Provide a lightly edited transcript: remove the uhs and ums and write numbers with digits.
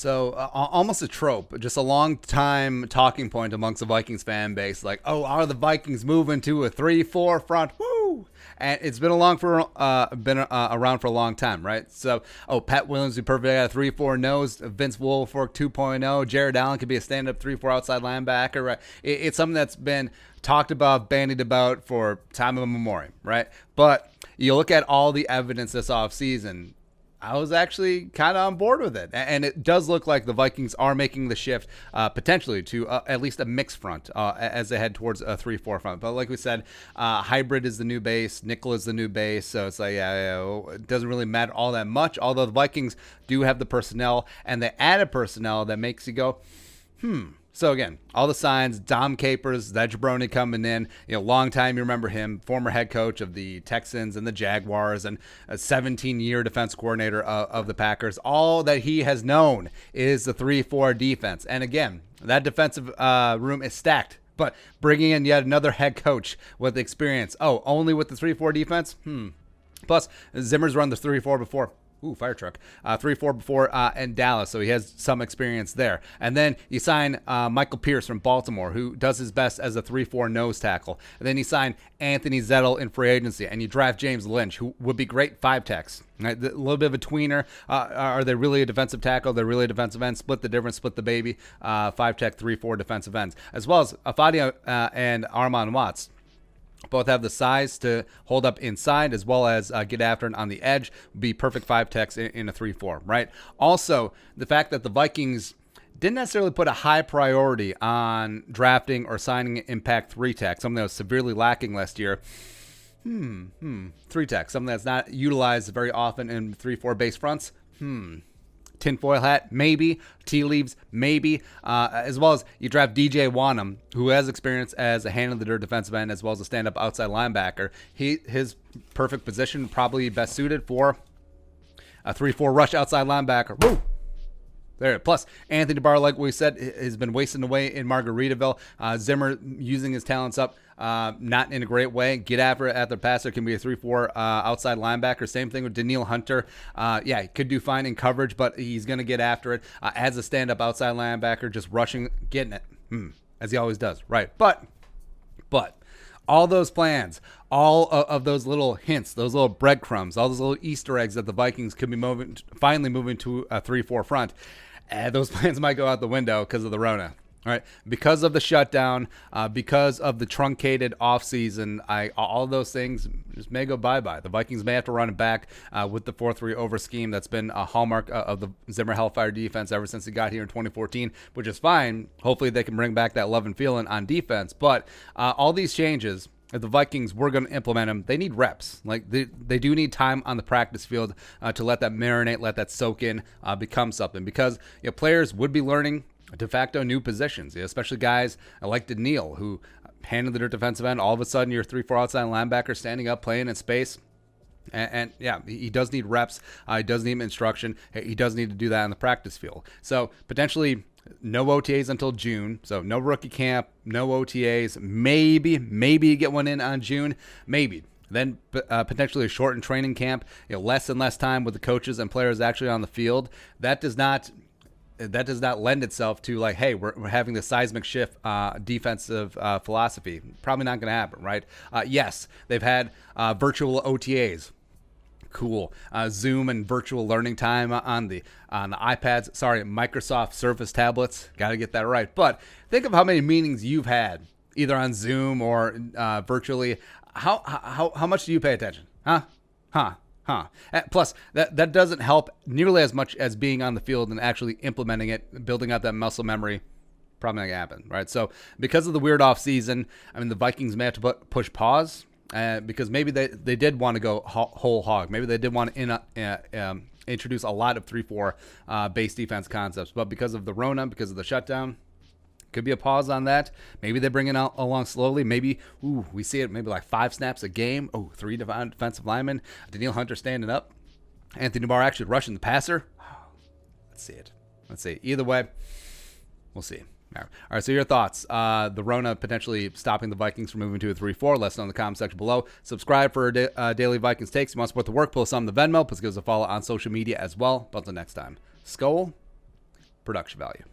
So almost a trope, just a long time talking point amongst the Vikings fan base. Like, oh, are the Vikings moving to a 3-4 front? Woo! And it's been around for a long time, right? So, Pat Williams would be perfect at a 3-4 nose. Vince Wilfork 2.0. Jared Allen could be a stand-up 3-4 outside linebacker, right? It's something that's been talked about, bandied about for time immemorial, right? But you look at all the evidence this offseason, I was actually kind of on board with it. And it does look like the Vikings are making the shift potentially to at least a mixed front as they head towards a 3-4 front. But like we said, hybrid is the new base. Nickel is the new base. So it's like, it doesn't really matter all that much. Although the Vikings do have the personnel, and they added personnel that makes you go, So again, all the signs, Dom Capers, that jabroni coming in, long time, you remember him, former head coach of the Texans and the Jaguars and a 17-year defense coordinator of the Packers. All that he has known is the 3-4 defense. And again, that defensive room is stacked, but bringing in yet another head coach with experience. Oh, only with the 3-4 defense? Plus, Zimmer's run the 3-4 before. Ooh, fire truck. 3-4 before in Dallas, so he has some experience there. And then you sign Michael Pierce from Baltimore, who does his best as a 3-4 nose tackle. And then you sign Anthony Zettel in free agency, and you draft James Lynch, who would be great 5-techs. Right? A little bit of a tweener. Are they really a defensive tackle? They're really a defensive end. Split the difference, split the baby. 5-tech, 3-4 defensive ends. As well as Afadia and Armon Watts. Both have the size to hold up inside as well as get after it on the edge. Be perfect 5-techs in a 3-4, right? Also, the fact that the Vikings didn't necessarily put a high priority on drafting or signing an impact 3-tech, something that was severely lacking last year. 3-tech, something that's not utilized very often in 3-4 base fronts. Tinfoil hat, maybe. Tea leaves, maybe. As well as you draft DJ Wanham, who has experience as a hand-in-the-dirt defensive end as well as a stand-up outside linebacker. His perfect position, probably best suited for a 3-4 rush outside linebacker. Woo! There. Plus, Anthony Barr, like we said, has been wasting away in Margaritaville. Zimmer using his talents up, not in a great way. Get after it at the passer. Can be a 3-4 outside linebacker. Same thing with Daniil Hunter. He could do fine in coverage, but he's going to get after it as a stand-up outside linebacker, just rushing, getting it, as he always does. Right. But all those plans, all of those little hints, those little breadcrumbs, all those little Easter eggs that the Vikings could be finally moving to a 3-4 front, those plans might go out the window because of the Rona. All right, because of the shutdown, because of the truncated offseason, all those things just may go bye-bye. The Vikings may have to run it back with the 4-3 over scheme that's been a hallmark of the Zimmer Hellfire defense ever since he got here in 2014, which is fine. Hopefully they can bring back that love and feeling on defense. But all these changes, if the Vikings were going to implement them, they need reps. Like they do need time on the practice field to let that marinate, let that soak in, become something. Because players would be learning de facto new positions, especially guys like Daniil, who handled the defensive end. All of a sudden, you're 3-4 outside linebacker standing up, playing in space. And he does need reps. He does need instruction. He does need to do that on the practice field. So potentially no OTAs until June. So no rookie camp, no OTAs. Maybe you get one in on June. Maybe. Then potentially a shortened training camp. Less and less time with the coaches and players actually on the field. That does not lend itself to like, hey, we're having the seismic shift defensive philosophy. Probably not going to happen, right? Yes, they've had virtual OTAs. Cool. Zoom and virtual learning time on the iPads. Sorry, Microsoft Surface tablets. Got to get that right. But think of how many meetings you've had either on Zoom or virtually. How much do you pay attention? Plus, that doesn't help nearly as much as being on the field and actually implementing it, building out that muscle memory. Probably not going to happen, right? So because of the weird off season, the Vikings may have to push pause because maybe they did want to go whole hog. Maybe they did want to introduce a lot of 3-4 base defense concepts. But because of the Rona, because of the shutdown, could be a pause on that. Maybe they bring it along slowly. Maybe we see it maybe like 5 snaps a game. 3 defensive linemen. Daniil Hunter standing up. Anthony Barr actually rushing the passer. Let's see it. Let's see. Either way, we'll see. All right, so your thoughts. The Rona potentially stopping the Vikings from moving to a 3-4. Let us know in the comment section below. Subscribe for daily Vikings takes. You want to support the work, post on the Venmo. Please give us a follow on social media as well. But until next time, Skol production value.